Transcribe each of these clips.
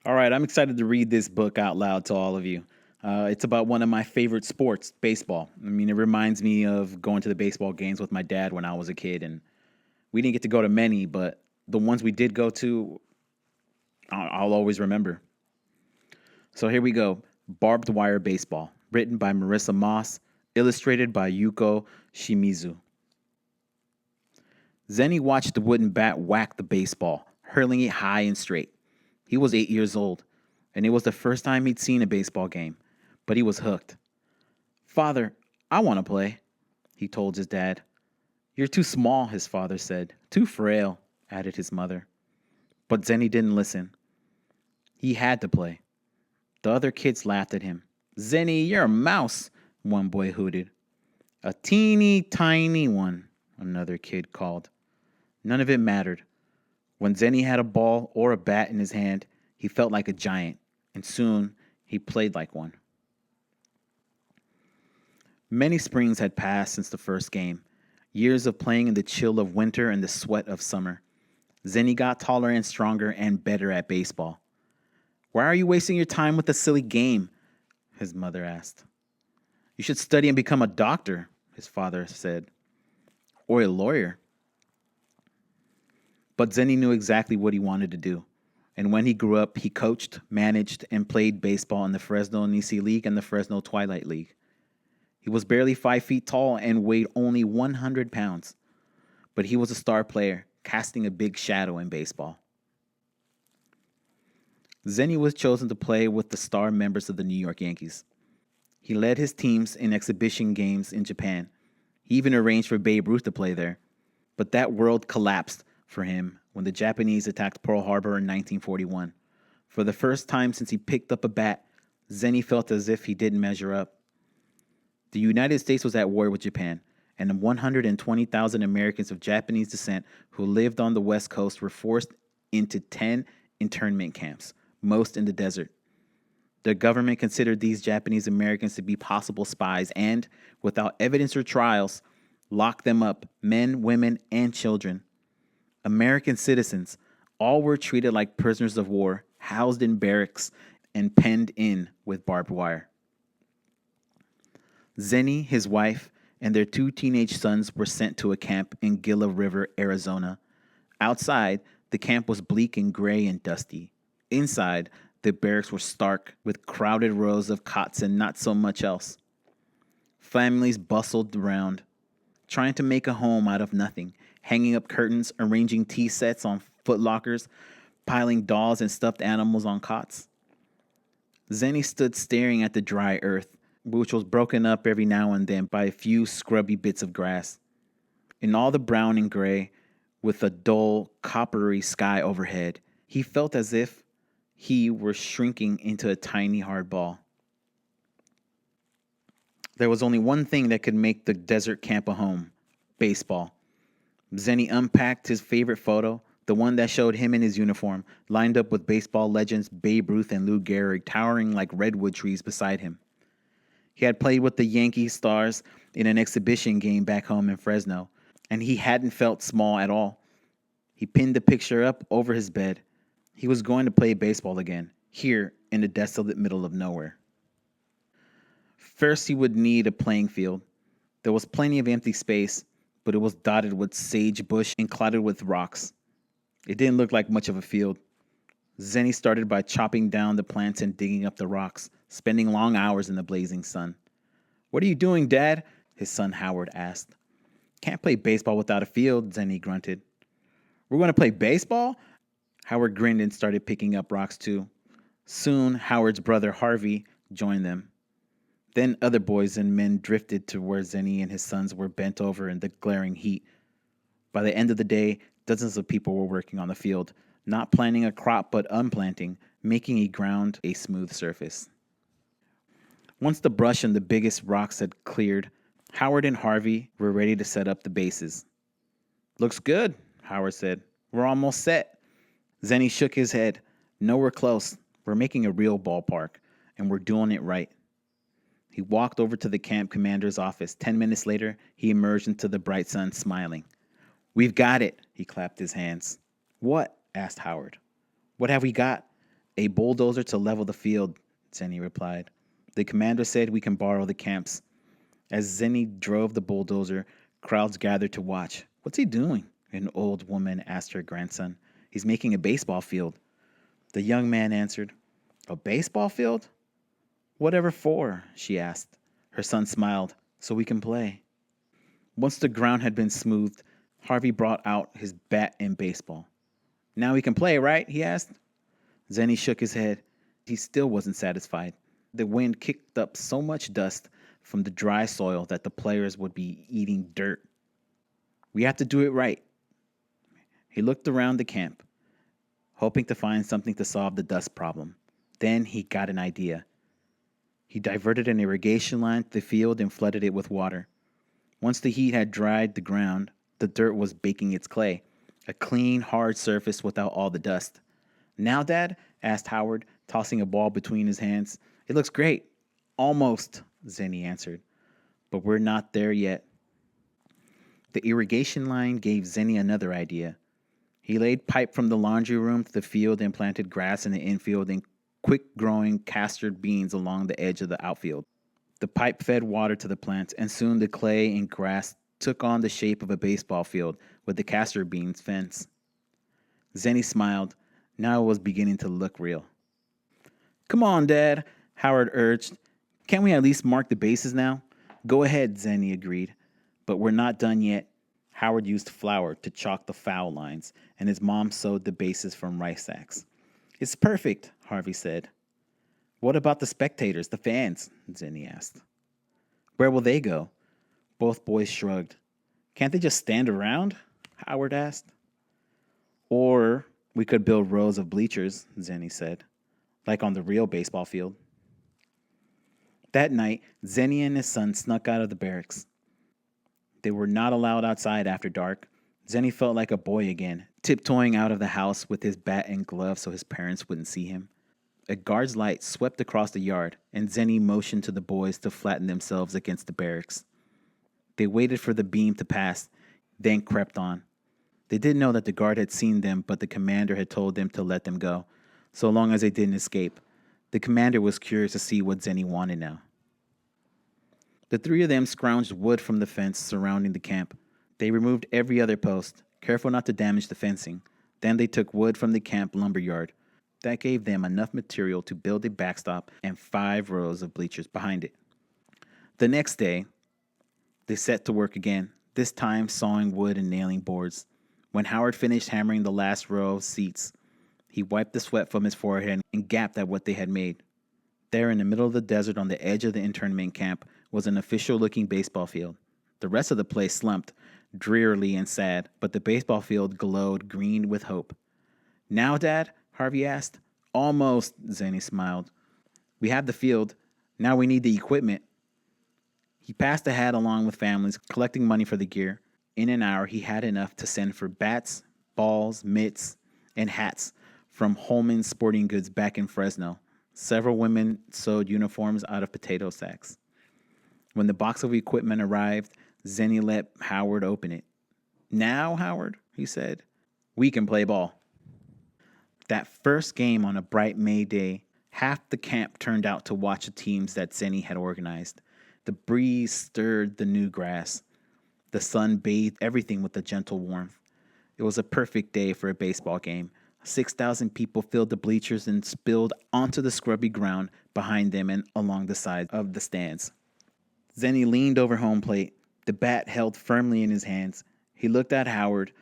All right, I'm excited to read this book out loud to all of you. It's about one of my favorite sports, baseball. I mean, it reminds me of going to the baseball games with my dad when I was a kid, and we didn't get to go to many, but the ones we did go to, I'll always remember. So here we go. Barbed Wire Baseball, written by Marissa Moss, illustrated by Yuko Shimizu. Zenny watched the wooden bat whack the baseball, hurling it high and straight. He was 8 years old, and it was the first time he'd seen a baseball game, but he was hooked. Father, I want to play, he told his dad. You're too small, his father said. Too frail, added his mother. But Zenny didn't listen. He had to play. The other kids laughed at him. Zenny, you're a mouse, one boy hooted. A teeny tiny one, another kid called. None of it mattered. When Zenny had a ball or a bat in his hand, he felt like a giant, and soon he played like one. Many springs had passed since the first game, years of playing in the chill of winter and the sweat of summer. Zenny got taller and stronger and better at baseball. Why are you wasting your time with a silly game? His mother asked. You should study and become a doctor, his father said, or a lawyer. But Zenny knew exactly what he wanted to do. And when he grew up, he coached, managed, and played baseball in the Fresno Nisi League and the Fresno Twilight League. He was barely 5 feet tall and weighed only 100 pounds. But he was a star player, casting a big shadow in baseball. Zenny was chosen to play with the star members of the New York Yankees. He led his teams in exhibition games in Japan. He even arranged for Babe Ruth to play there. But that world collapsed for him when the Japanese attacked Pearl Harbor in 1941. For the first time since he picked up a bat, Zenny felt as if he didn't measure up. The United States was at war with Japan, and 120,000 Americans of Japanese descent who lived on the West Coast were forced into 10 internment camps, most in the desert. The government considered these Japanese Americans to be possible spies and, without evidence or trials, locked them up, men, women, and children. American citizens, all were treated like prisoners of war, housed in barracks, and penned in with barbed wire. Zenny, his wife, and their 2 teenage sons were sent to a camp in Gila River, Arizona. Outside, the camp was bleak and gray and dusty. Inside, the barracks were stark, with crowded rows of cots and not so much else. Families bustled around, trying to make a home out of nothing, hanging up curtains, arranging tea sets on footlockers, piling dolls and stuffed animals on cots. Zenny stood staring at the dry earth, which was broken up every now and then by a few scrubby bits of grass. In all the brown and gray, with a dull, coppery sky overhead, he felt as if he were shrinking into a tiny hard ball. There was only one thing that could make the desert camp a home: baseball. Zenny unpacked his favorite photo, the one that showed him in his uniform, lined up with baseball legends Babe Ruth and Lou Gehrig towering like redwood trees beside him. He had played with the Yankee Stars in an exhibition game back home in Fresno, and he hadn't felt small at all. He pinned the picture up over his bed. He was going to play baseball again, here in the desolate middle of nowhere. First, he would need a playing field. There was plenty of empty space, but it was dotted with sagebrush and clouded with rocks. It didn't look like much of a field. Zenny started by chopping down the plants and digging up the rocks, spending long hours in the blazing sun. What are you doing, Dad? His son Howard asked. Can't play baseball without a field, Zenny grunted. We're going to play baseball? Howard grinned and started picking up rocks too. Soon, Howard's brother Harvey joined them. Then other boys and men drifted to where Zenny and his sons were bent over in the glaring heat. By the end of the day, dozens of people were working on the field, not planting a crop but unplanting, making a ground a smooth surface. Once the brush and the biggest rocks had cleared, Howard and Harvey were ready to set up the bases. Looks good, Howard said. We're almost set. Zenny shook his head. No, we're close. We're making a real ballpark, and we're doing it right. He walked over to the camp commander's office. 10 minutes later, he emerged into the bright sun, smiling. We've got it, he clapped his hands. What? Asked Howard. What have we got? A bulldozer to level the field, Zenny replied. The commander said we can borrow the camps. As Zenny drove the bulldozer, crowds gathered to watch. What's he doing? An old woman asked her grandson. He's making a baseball field. The young man answered, A baseball field? Whatever for? She asked. Her son smiled. So we can play. Once the ground had been smoothed, Harvey brought out his bat and baseball. Now we can play, right? He asked. Zenny shook his head. He still wasn't satisfied. The wind kicked up so much dust from the dry soil that the players would be eating dirt. We have to do it right. He looked around the camp, hoping to find something to solve the dust problem. Then he got an idea. He diverted an irrigation line to the field and flooded it with water. Once the heat had dried the ground, the dirt was baking its clay, a clean, hard surface without all the dust. Now, Dad? Asked Howard, tossing a ball between his hands. It looks great. Almost, Zenny answered. But we're not there yet. The irrigation line gave Zenny another idea. He laid pipe from the laundry room to the field and planted grass in the infield and quick-growing castor beans along the edge of the outfield. The pipe fed water to the plants, and soon the clay and grass took on the shape of a baseball field with the castor beans fence. Zenny smiled. Now it was beginning to look real. Come on, Dad, Howard urged. Can't we at least mark the bases now? Go ahead, Zenny agreed. But we're not done yet. Howard used flour to chalk the foul lines, and his mom sewed the bases from rice sacks. It's perfect, Harvey said. What about the spectators, the fans? Zenny asked. Where will they go? Both boys shrugged. Can't they just stand around? Howard asked. Or we could build rows of bleachers, Zenny said, like on the real baseball field. That night, Zenny and his son snuck out of the barracks. They were not allowed outside after dark. Zenny felt like a boy again, tiptoeing out of the house with his bat and glove so his parents wouldn't see him. A guard's light swept across the yard, and Zenny motioned to the boys to flatten themselves against the barracks. They waited for the beam to pass, then crept on. They didn't know that the guard had seen them, but the commander had told them to let them go, so long as they didn't escape. The commander was curious to see what Zenny wanted now. The three of them scrounged wood from the fence surrounding the camp. They removed every other post, careful not to damage the fencing. Then they took wood from the camp lumberyard. That gave them enough material to build a backstop and 5 rows of bleachers behind it. The next day, they set to work again, this time sawing wood and nailing boards. When Howard finished hammering the last row of seats, he wiped the sweat from his forehead and gaped at what they had made. There in the middle of the desert on the edge of the internment camp was an official-looking baseball field. The rest of the place slumped, drearily and sad, but the baseball field glowed green with hope. Now, Dad? Harvey asked. Almost, Zenny smiled. We have the field. Now we need the equipment. He passed the hat along with families, collecting money for the gear. In an hour, he had enough to send for bats, balls, mitts, and hats from Holman's Sporting Goods back in Fresno. Several women sewed uniforms out of potato sacks. When the box of equipment arrived, Zenny let Howard open it. Now, Howard, he said, we can play ball. That first game on a bright May day, half the camp turned out to watch the teams that Zenny had organized. The breeze stirred the new grass. The sun bathed everything with a gentle warmth. It was a perfect day for a baseball game. 6,000 people filled the bleachers and spilled onto the scrubby ground behind them and along the sides of the stands. Zenny leaned over home plate, the bat held firmly in his hands. He looked at Howard,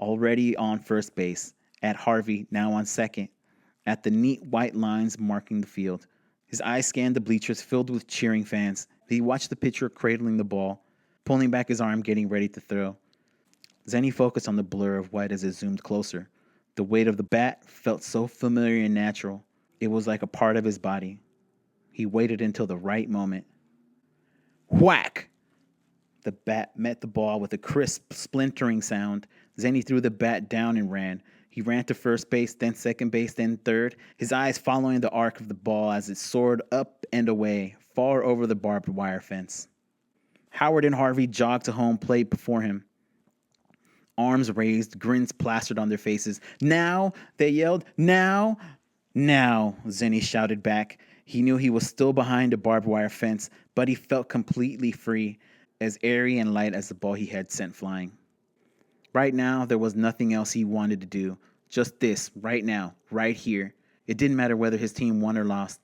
already on first base, at Harvey, now on second, at the neat white lines marking the field. His eyes scanned the bleachers filled with cheering fans. He watched the pitcher cradling the ball, pulling back his arm, getting ready to throw. Zenny focused on the blur of white as it zoomed closer. The weight of the bat felt so familiar and natural. It was like a part of his body. He waited until the right moment. Whack! The bat met the ball with a crisp, splintering sound. Zenny threw the bat down and ran. He ran to first base, then second base, then third, his eyes following the arc of the ball as it soared up and away, far over the barbed wire fence. Howard and Harvey jogged to home plate before him. Arms raised, grins plastered on their faces. Now, they yelled, now! Now, Zenny shouted back. He knew he was still behind the barbed wire fence, but he felt completely free, as airy and light as the ball he had sent flying. Right now, there was nothing else he wanted to do. Just this, right now, right here. It didn't matter whether his team won or lost.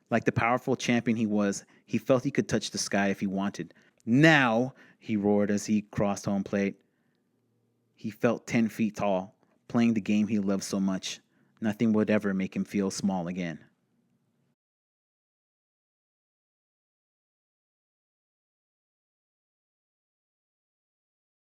Like the powerful champion he was, he felt he could touch the sky if he wanted. Now, he roared as he crossed home plate. He felt 10 feet tall, playing the game he loved so much. Nothing would ever make him feel small again.